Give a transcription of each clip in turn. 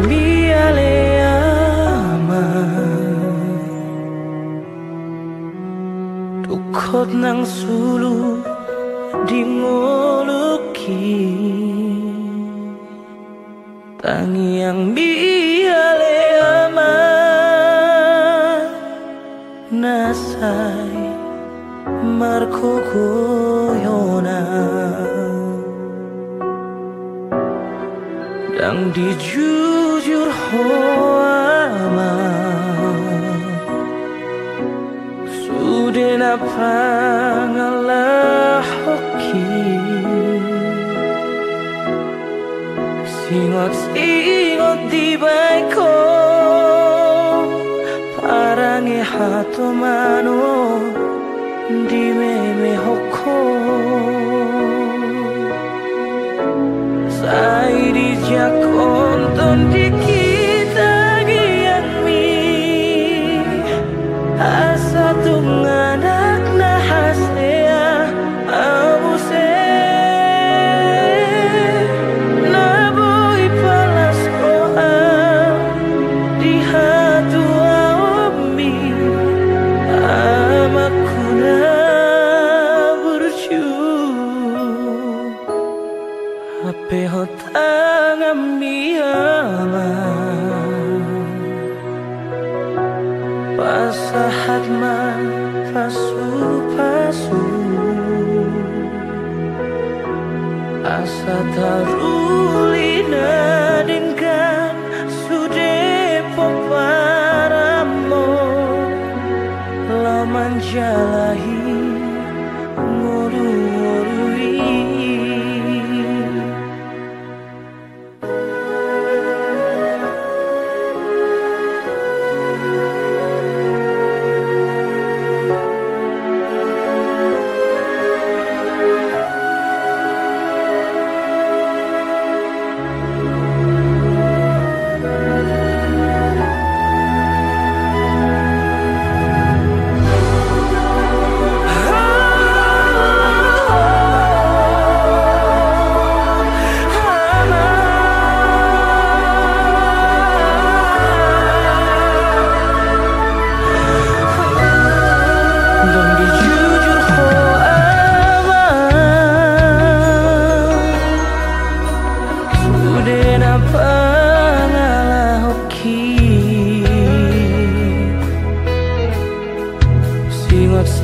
miale ama tukot nang sulu di ngoluki tangi yang miale ama nasai marco goyona dang dijujur hoama sudena pangalah hoki singot di baiko parange hato mano di meme hoko sai di jakonton di kita gian mi asa tunganak na hasea abuse na boy palas roa di hatu aomi amakuna burju ape hotang amiyama pasahat man pasu asa tarulina dengan sude poparamo laman jalahi ngorui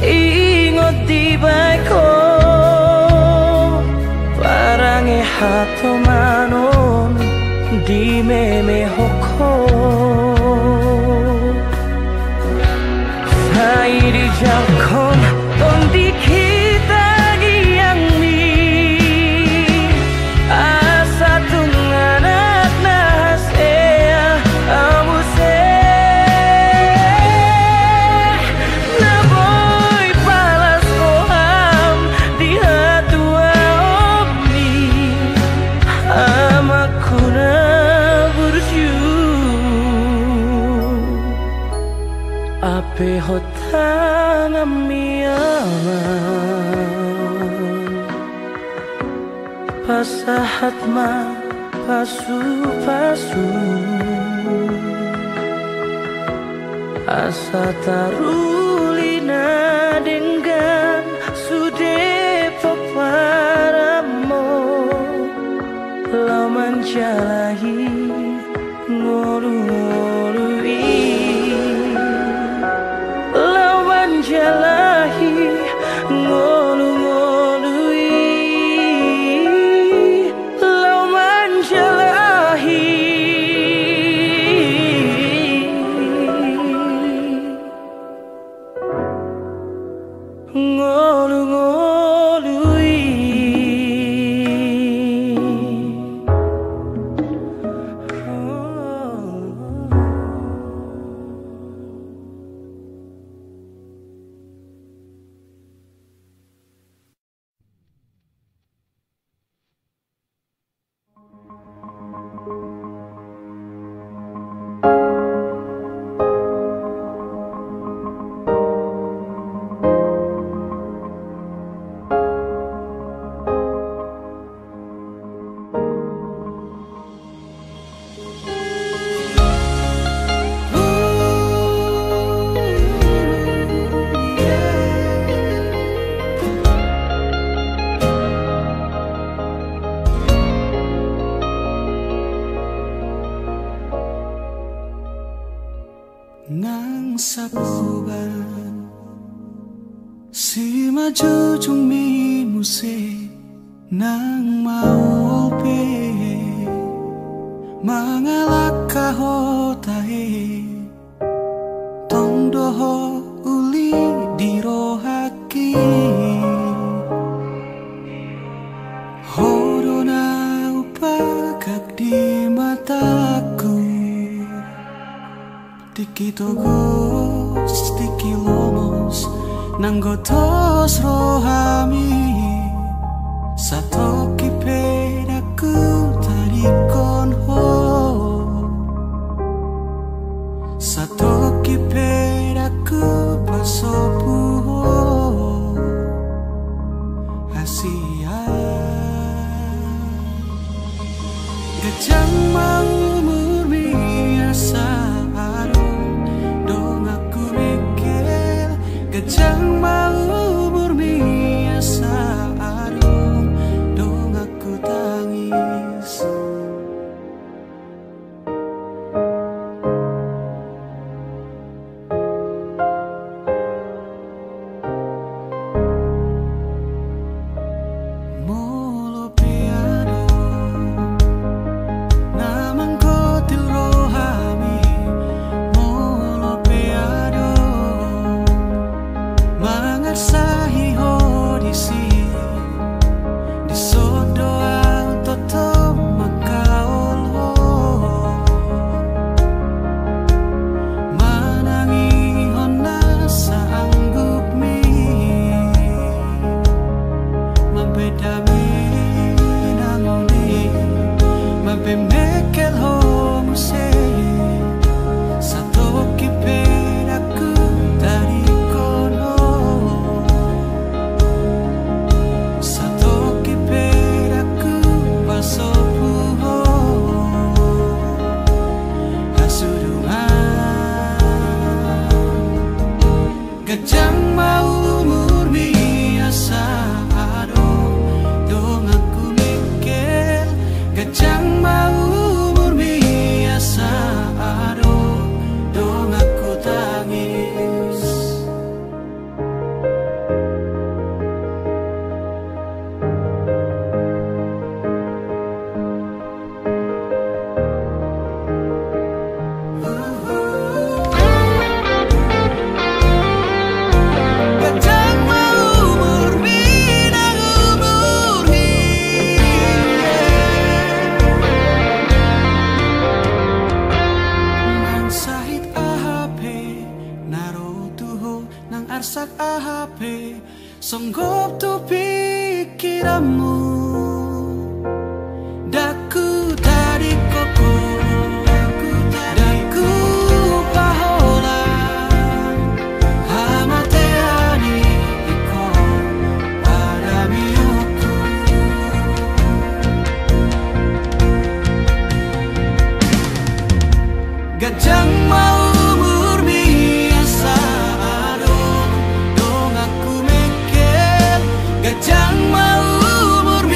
Ingot di baiko parange hato manon di meme hoko sai di jakon ton di kita yang mi asa tunganak na hasea abuse ape hotang amiyama pasahat ma pasu asa tarulina dengan sude paparamo laman jalahi ngorui jalahi ngolu-ngolui lauman jalahi jujung mi muse nang mau pe mangalak kahotahe tong doho uli dirohaki horona upagak di mataku tiki togos tiki lomos nanggotos rohami satoki pedaku tarikon ho satoki pedaku pasopu ho asia gajang mau murmi asa dong aku mikir gajang mau murmi asa dong aku tangis molo piano namang kotil rohami molo piano mangarsahi hodisi disodo toto makaol ho manangi hona saanggup mi mabedami nangoni mabemekel ho muse satoki pedaku dari kono satoki pedaku pasopu ho hasurungan gajang mau murmi asa dong aku mikir gajang mau murmi asa dong aku tangis gajang mau murmi nang umurhi nang sahit ahape naro tuho nang arsak ahape songgop tu pikiranmu daku tadi koko daku paholan hamateani iko pada miuku gajang mau murmi asa dong aku mikir gajang mau murmi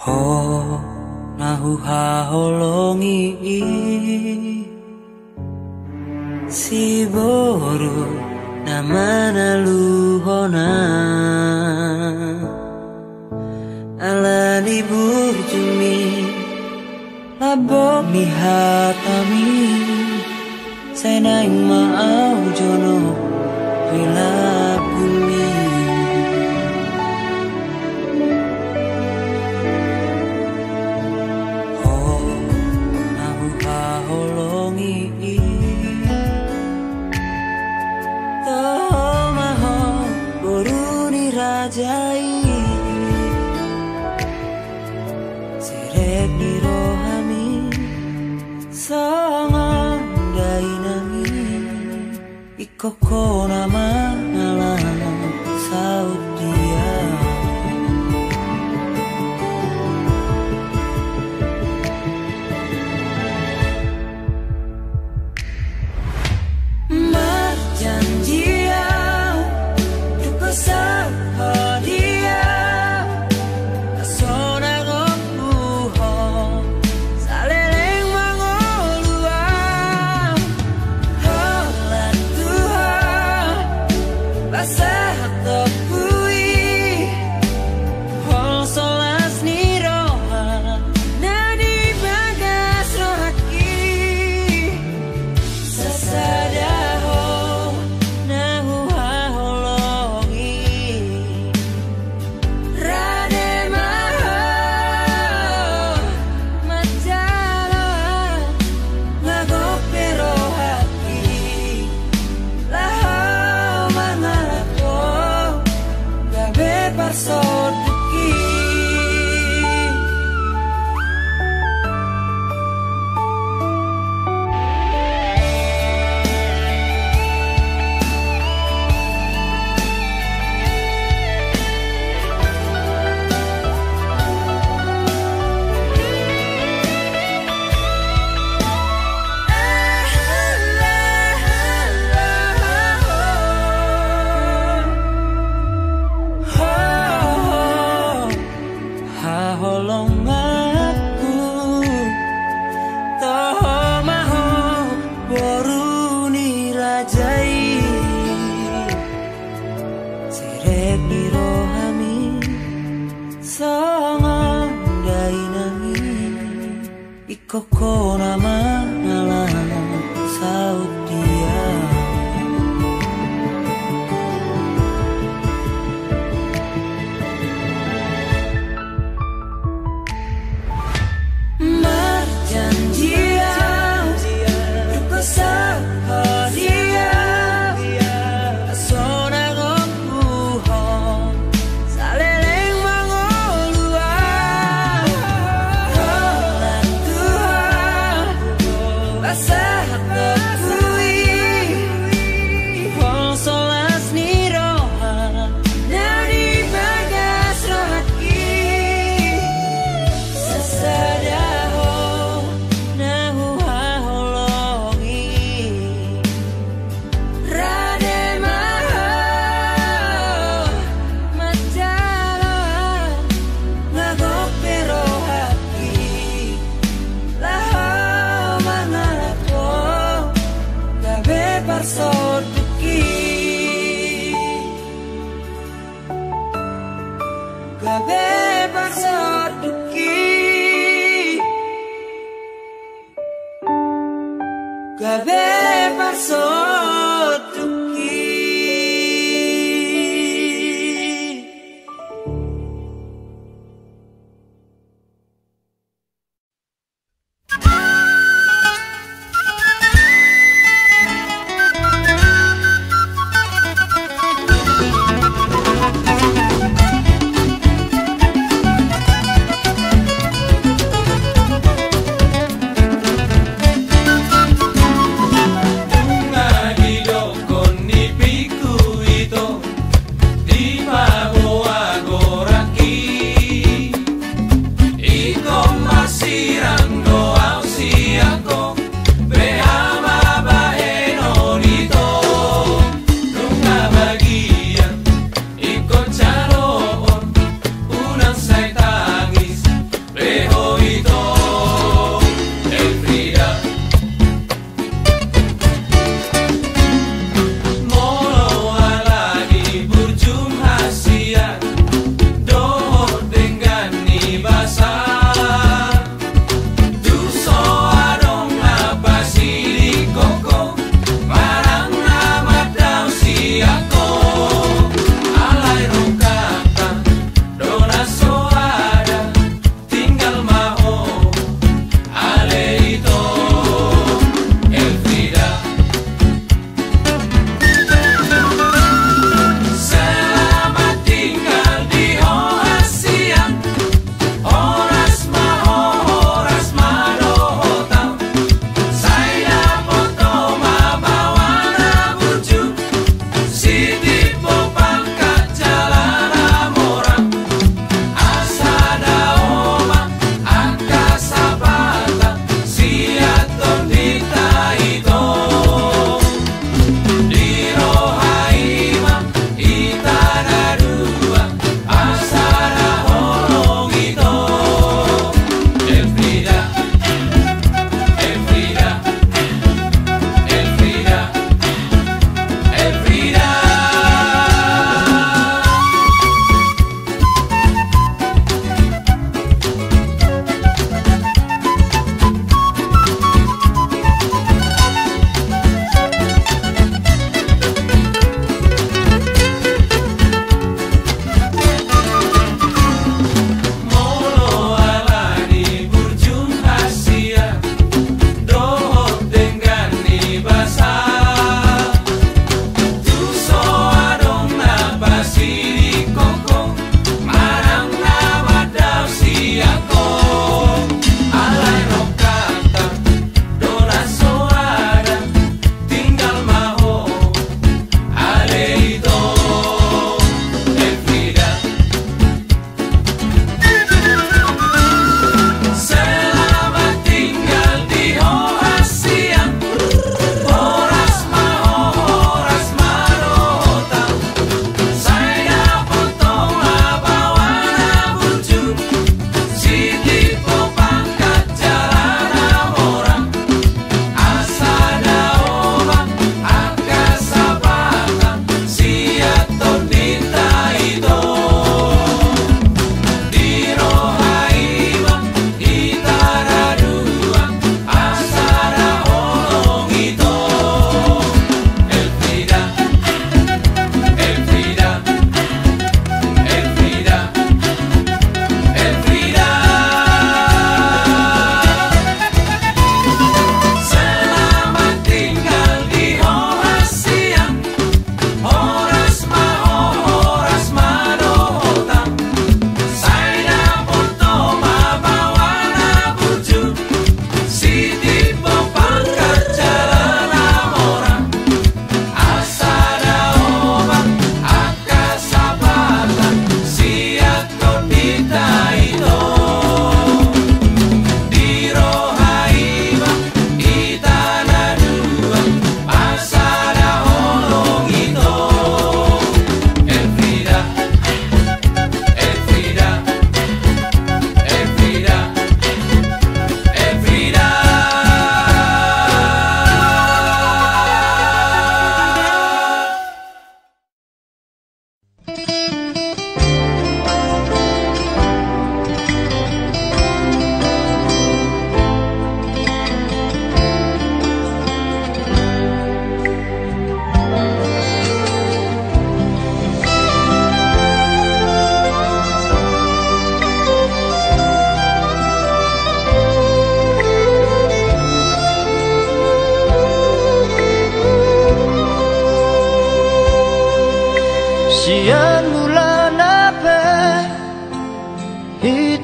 Ho nahu haholongi si boru namana luhona alani burjumi labo mihatami sainaing maau jono rila bumi Rajai sirek di rohami sangat dainangi ikoko nama alam saut dia marjanjian duko Koko nama alam saut dia marjanjian duko sahadia asona gopuhon saleleng mangolua Gabe parsotuki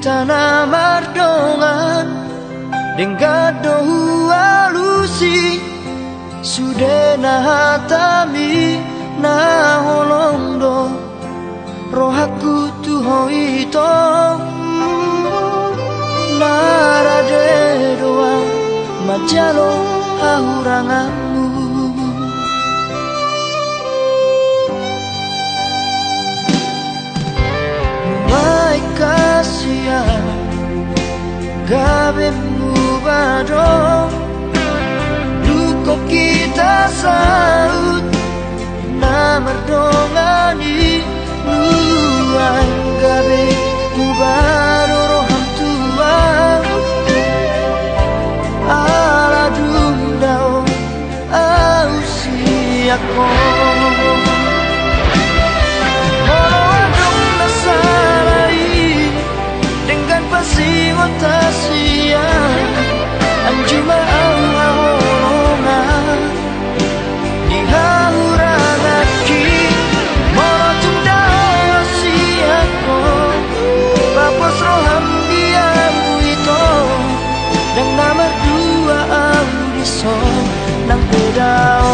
Itana mardongan Dengado alusi Sudena hatami Na holondo Rohaku tuho ito Narade doa Majalo hahuranganmu Baik kasihan Gabemu bado Luko kita saut Na merdongani Nuan gabe Mubado roham watasia anjuma ahorona dihaurangaki morotunda siako papos roham diamu itu dan nama dua audiso nang bedao.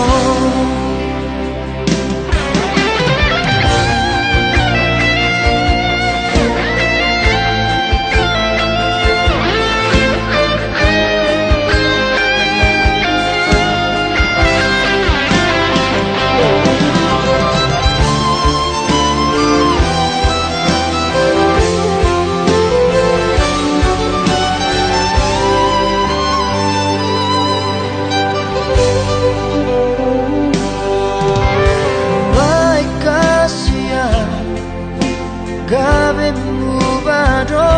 Gabe mubado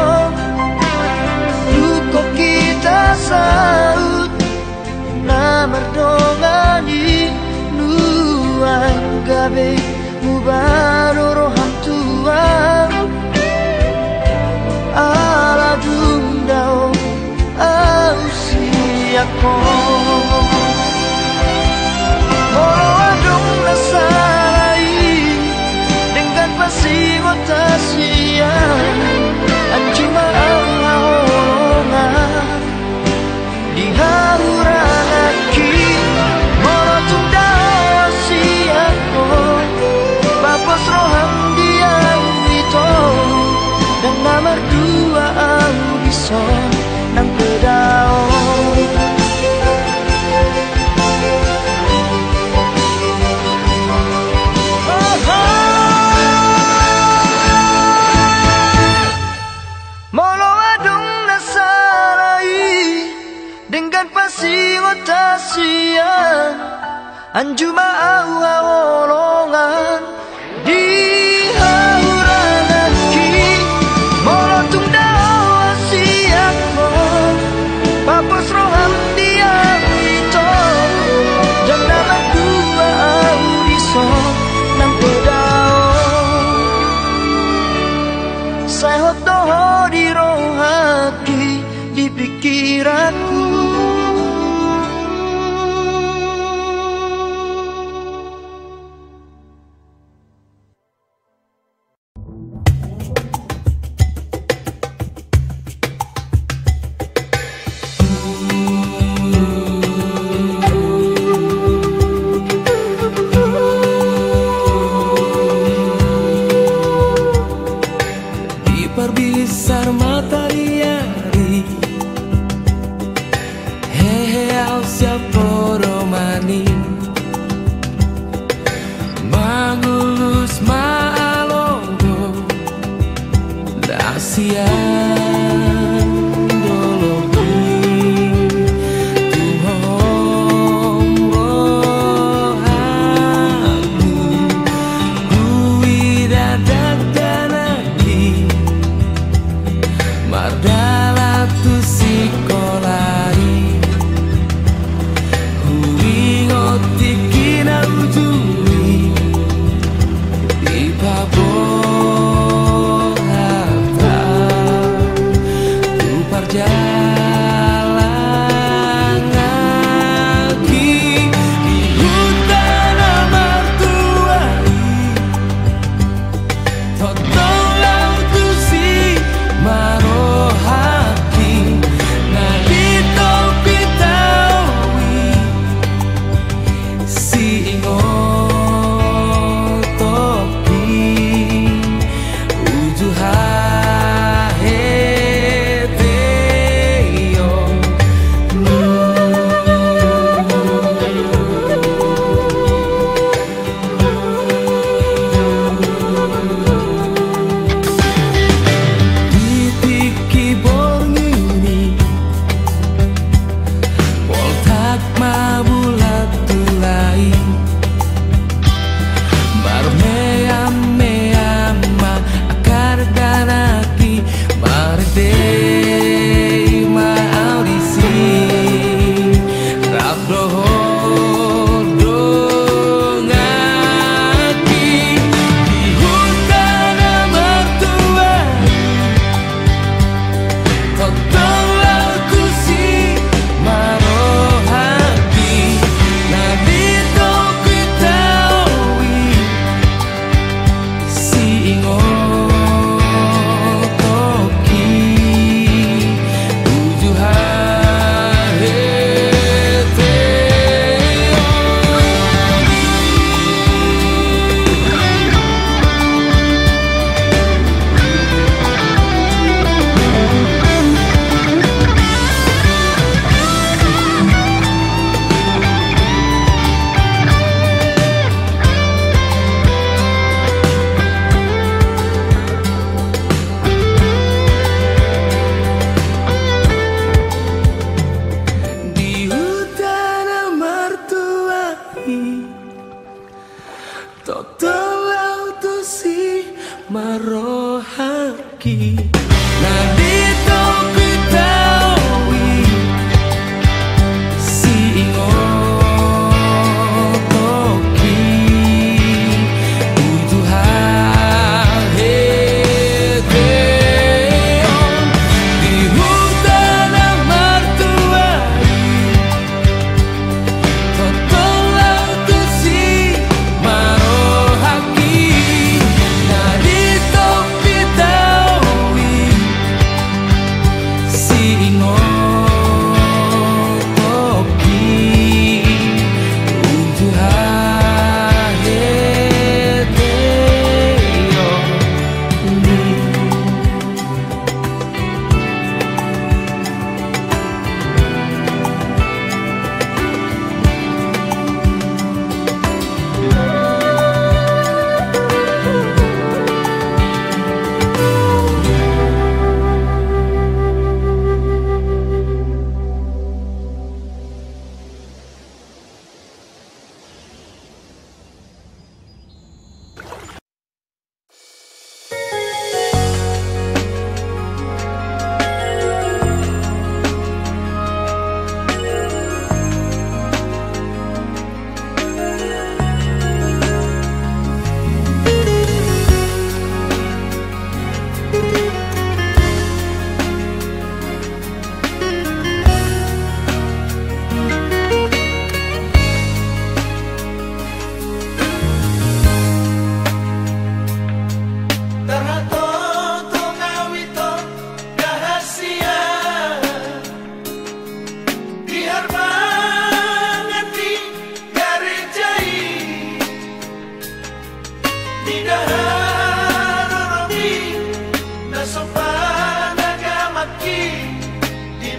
luko kita saut na merdongani nuang gabe mubado roham tuang ala dundao ausiako molo adong nasarai dengan pasti watasia anjuma ahorona dihaurangaki morotunda siako papos roham diam itu dan nama dua audiso nang bedao. Anjuma awolongan dihaurangaki molotunda siako papos roham diam itu dan nama dua audiso nang pedao saya hotoho di rohaki di pikiranku. Perbisar matahari, hehe au siapa romani, mangulus maalongo, dasian dologi, tuhong rohani, kui dadak danaki. Mardala tu sikolai hui ngotikina ujui di babor harta tu perjalanan lagi di hutan amartuai totong tu si maro topi, 7 hari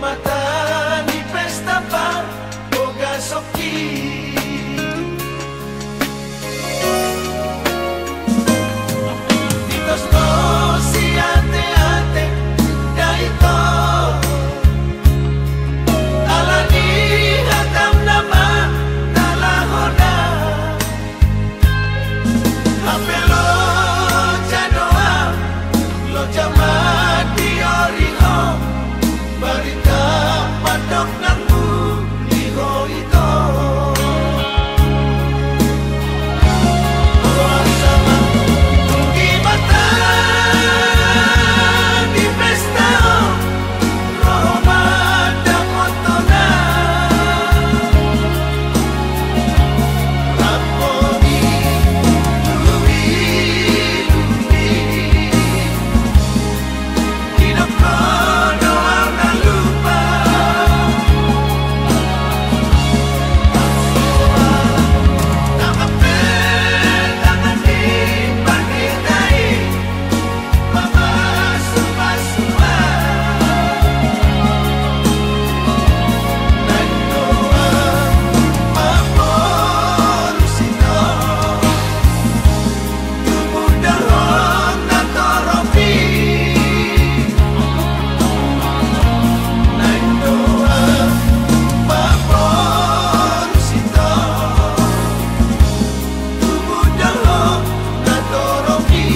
mata di pesta bar boga soki ditos si ate-ate daito alani hatam nama nalahoda apelo jadoa lo jamat dioriho barita padok nangmu liho ito sama tunggi mata di pesta rohoma damotona raponi luwi hidup doa na lupa nama tangan di pagitai mama suma-suma dan doa maporusito tubuh dalam natoropi dan doa maporusito tubuh dalam natoropi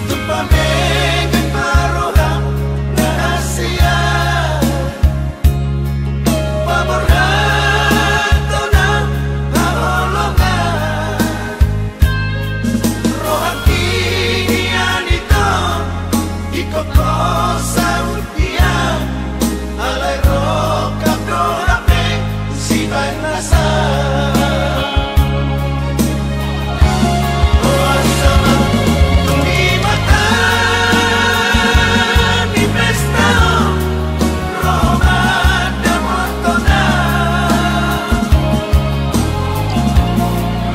Tupamegan marohang rahasia paborhato ng haholongan rohang kinian ito ikoko sa utian alay rokap dorame sibay nasa sama tunggi mata di pesta rohoma damotona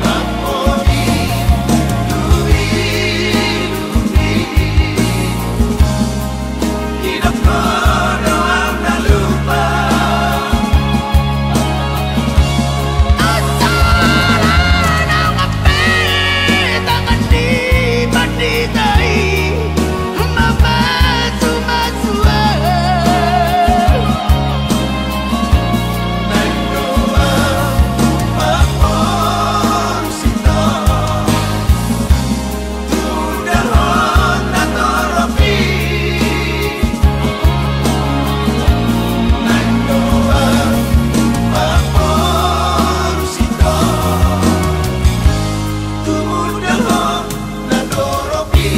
raponi luwi hidup doa na lupa tangan di banditai mama suma-suma dan doa maporusito tudahon natoropi dan doa maporusito tudahon natoropi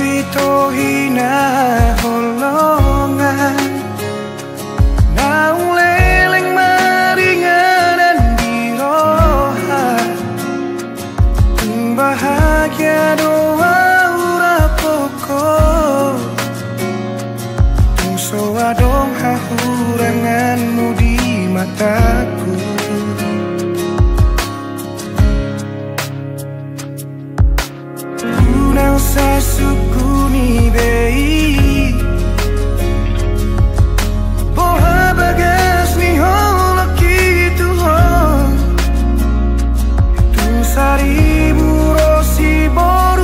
Ito hinaholongan Naung leleng maringanan di roha Tung bahagia doa ura pokok Tung soadong hahuranganmu di mataku Kunang sasukuni bei Boha bagas ni holok itu ho Tu saribu rosi bo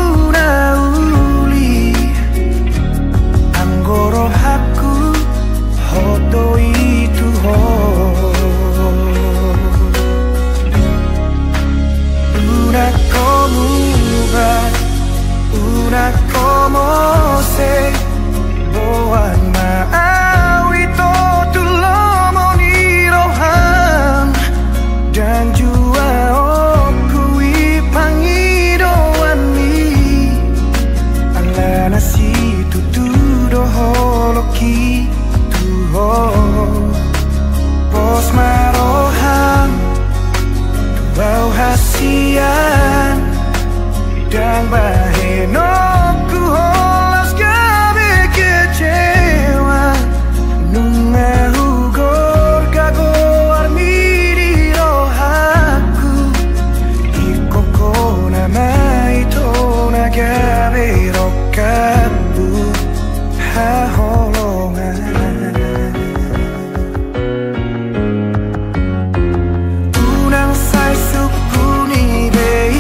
mengubah. Una como sei boan maawi to tulomo ni rohan dan jua okui pangidoan ni ala nasi tutudo holoki tuho pos marohan tuau hasian dan baheno ku holas gabe kecewa nunga hugor gago armiri rohaku ikoko namai tona gabe rokabu haholongan unang sai suku ni bei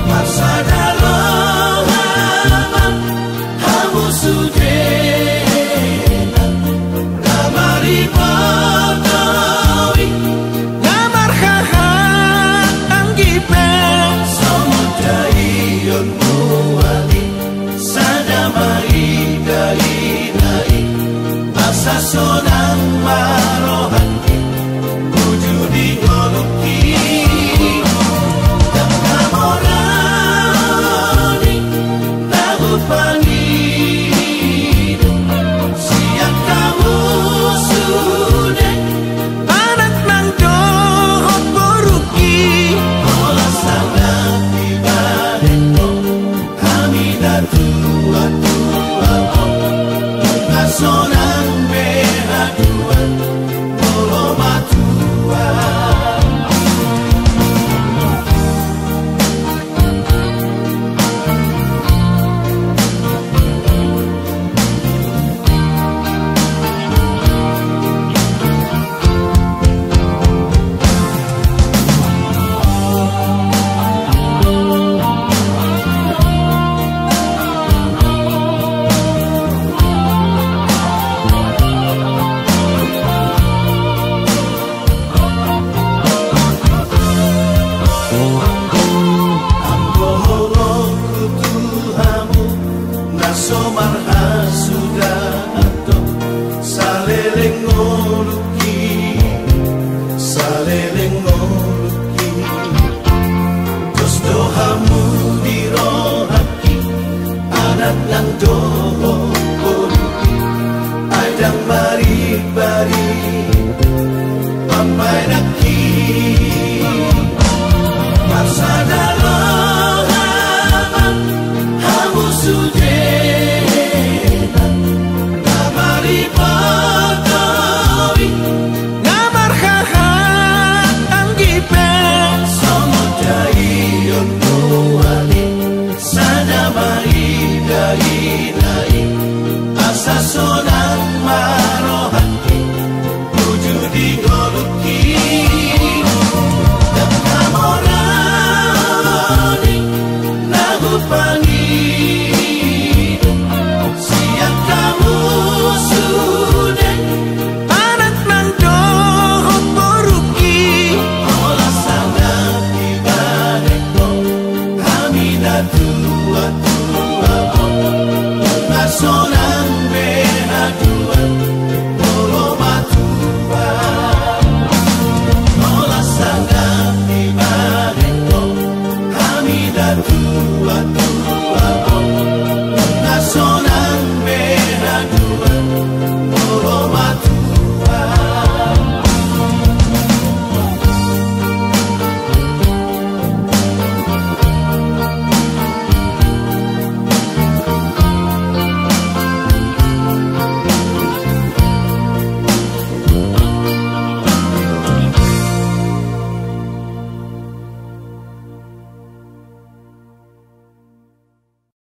Masa dalam sonang marohati wujudi ngoluki dan kamorani tahu pangit siang kamu sudah anak nang dohot boruki olah sana tiba deko kami datua sonang behaduan polo matua somarha sudah atau saleleng ngoluki terus dohamu dirohaki anak nang doho ngoluki adang bari-bari pampai naki masa dalam hamu sudah asa sona